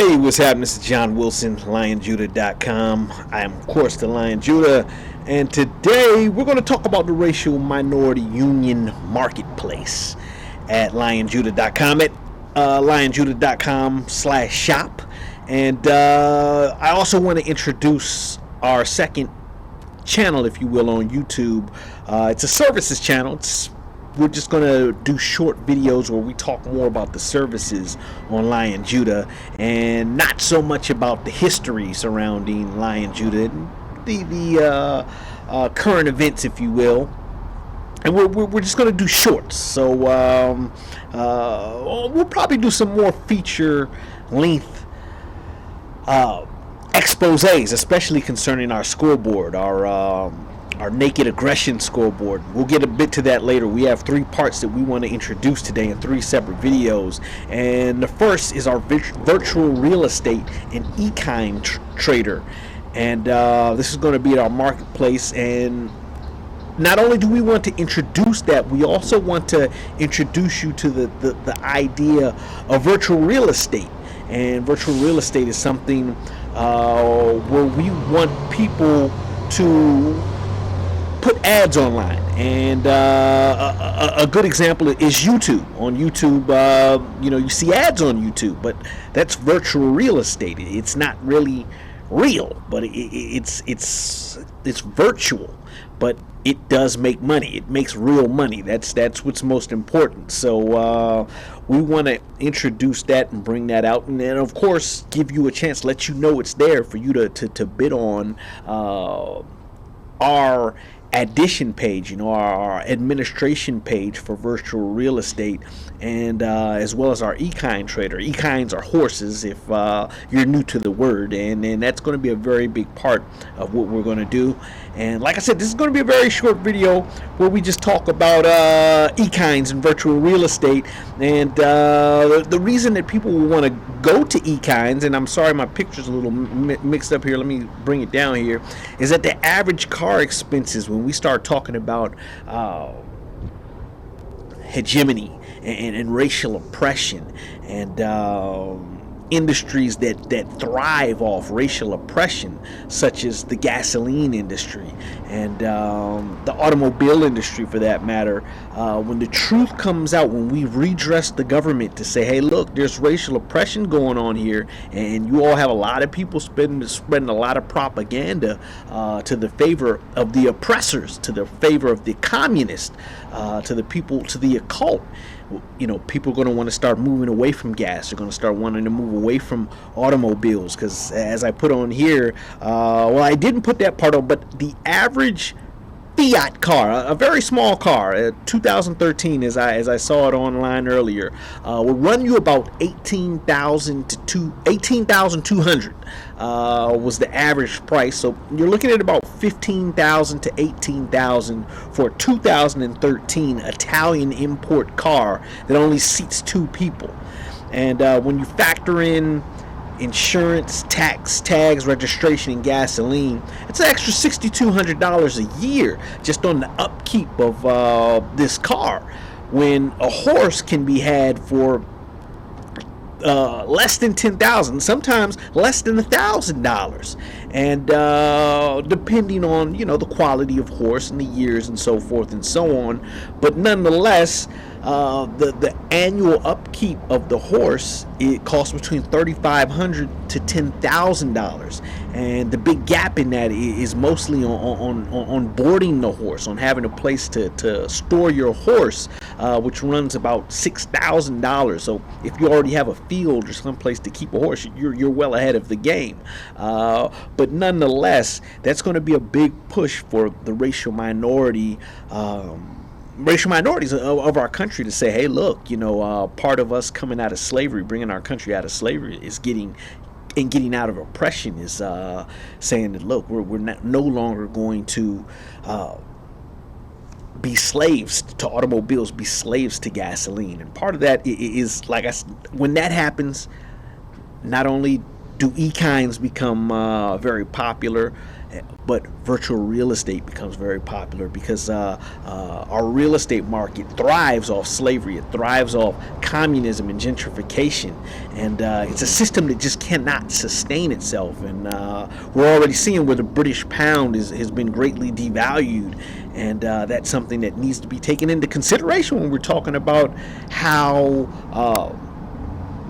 Hey, what's happening? This is John Wilson, LionJudah.com. I am, of course, the Lion Judah, and today we're going to talk about the racial minority union marketplace at LionJudah.com, at LionJudah.com/shop. And I also want to introduce our second channel, if you will, on YouTube. It's a services channel. We're just going to do short videos where we talk more about the services on Lion Judah and not so much about the history surrounding Lion Judah and the current events, if you will. And we're just going to do shorts. So we'll probably do some more feature length exposés, especially concerning our scoreboard, our naked aggression scoreboard. We'll get a bit to that later. We have 3 parts that we want to introduce today in 3 separate videos. And the first is our virtual real estate and equine trader. And this is going to be at our marketplace. And not only do we want to introduce that, we also want to introduce you to the idea of virtual real estate. And virtual real estate is something where we want people to put ads online, and a good example is YouTube. On YouTube, you see ads on YouTube, but that's virtual real estate. It's not really real, but it's virtual, but it does make money. It makes real money. That's what's most important. So we want to introduce that and bring that out, and then of course give you a chance, let you know it's there for you to bid on our addition page, our administration page for virtual real estate, and as well as our equine trader. Equines are horses, if you're new to the word, and that's going to be a very big part of what we're going to do. And like I said, this is going to be a very short video where we just talk about equines and virtual real estate. And the reason that people will want to go to equines, and I'm sorry my picture's a little mixed up here, let me bring it down here, is that the average car expenses, when we start talking about hegemony and racial oppression and industries that thrive off racial oppression, such as the gasoline industry and the automobile industry, for that matter, when the truth comes out, when we redress the government to say, hey, look, there's racial oppression going on here, and you all have a lot of people spreading a lot of propaganda to the favor of the oppressors, to the favor of the communists, to the people, to the occult. People are going to want to start moving away from gas. They're going to start wanting to move away from automobiles, because as I put on here, I didn't put that part on, but the average Fiat car, a very small car, 2013, as I saw it online earlier, will run you about $18,200 was the average price. So you're looking at about $15,000 to $18,000 for a 2013 Italian import car that only seats 2 people. And when you factor in insurance, tax, tags, registration, and gasoline, it's an extra $6,200 a year just on the upkeep of this car, when a horse can be had for less than $10,000, sometimes less than $1,000, and depending on the quality of horse and the years and so forth and so on. But nonetheless, the annual upkeep of the horse, it costs between $3,500 to $10,000, and the big gap in that is mostly on boarding the horse, on having a place to store your horse, which runs about $6,000. So if you already have a field or someplace to keep a horse, you're well ahead of the game. But nonetheless, that's going to be a big push for the racial minorities of our country to say, hey, look, part of us coming out of slavery, bringing our country out of slavery, is getting out of oppression, is saying that, look, we're no longer going to be slaves to automobiles, be slaves to gasoline. And part of that is, like I said, when that happens, not only do equines become very popular, but virtual real estate becomes very popular, because our real estate market thrives off slavery. It thrives off communism and gentrification, and it's a system that just cannot sustain itself. And we're already seeing where the British pound has been greatly devalued, and that's something that needs to be taken into consideration when we're talking about how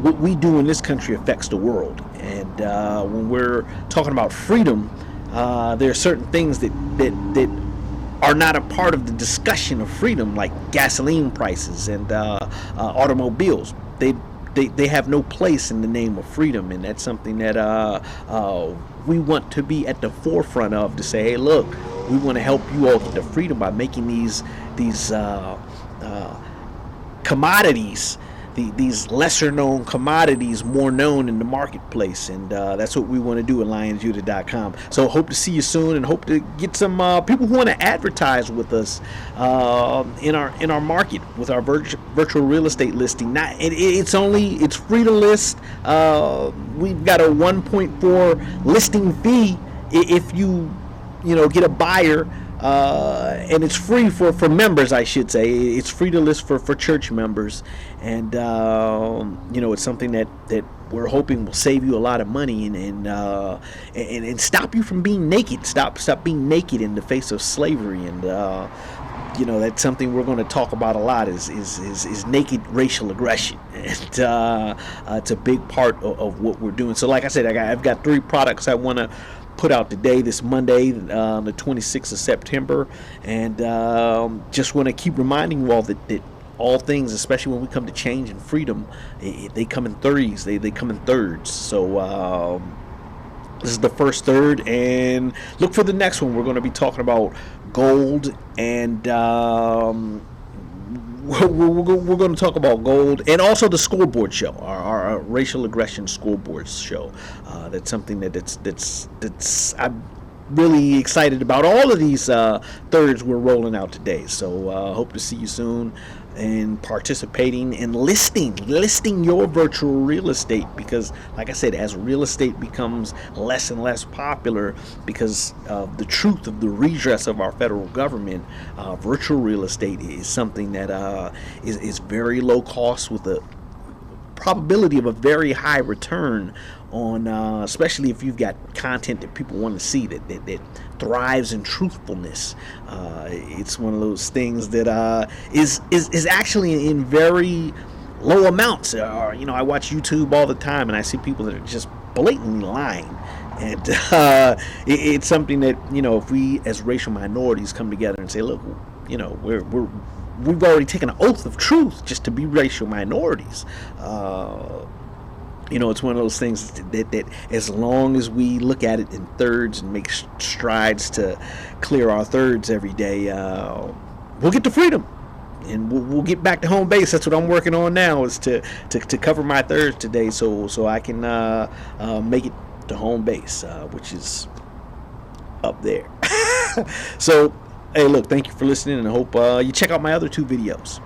what we do in this country affects the world. And when we're talking about freedom, there are certain things that are not a part of the discussion of freedom, like gasoline prices and automobiles. They have no place in the name of freedom, and that's something that we want to be at the forefront of, to say, hey, look, we want to help you all get the freedom by making these commodities, these lesser known commodities, more known in the marketplace. And that's what we want to do at LionsUta.com. So hope to see you soon, and hope to get some people who want to advertise with us in our market with our virtual real estate listing. It's free to list. We've got a 1.4 listing fee if you get a buyer. And it's free for members, I should say. It's free to list for church members, and it's something that we're hoping will save you a lot of money and stop you from being naked. Stop being naked in the face of slavery. And that's something we're going to talk about a lot, is naked racial aggression. And it's a big part of what we're doing. So like I said, I've got 3 products I want to put out today, this Monday, the 26th of September, and just want to keep reminding you all that all things, especially when we come to change and freedom, they come in threes. They come in thirds. So this is the first third, and look for the next one. We're going to be talking about gold, and we're going to talk about gold, and also the scoreboard show, our racial aggression scoreboard show. That's something that's I'm really excited about. All of these thirds we're rolling out today. So hope to see you soon, and participating and listing your virtual real estate, because like I said, as real estate becomes less and less popular because of the truth of the redress of our federal government, virtual real estate is something that is very low cost, with a probability of a very high return on, especially if you've got content that people want to see that thrives in truthfulness. It's one of those things that is actually in very low amounts. I watch YouTube all the time, and I see people that are just blatantly lying. And it's something that, if we as racial minorities come together and say, look, we've already taken an oath of truth just to be racial minorities. It's one of those things that as long as we look at it in thirds and make strides to clear our thirds every day, we'll get to freedom, and we'll get back to home base. That's what I'm working on now, is to cover my thirds today, so I can make it to home base, which is up there. So, hey, look, thank you for listening, and I hope you check out my other 2 videos.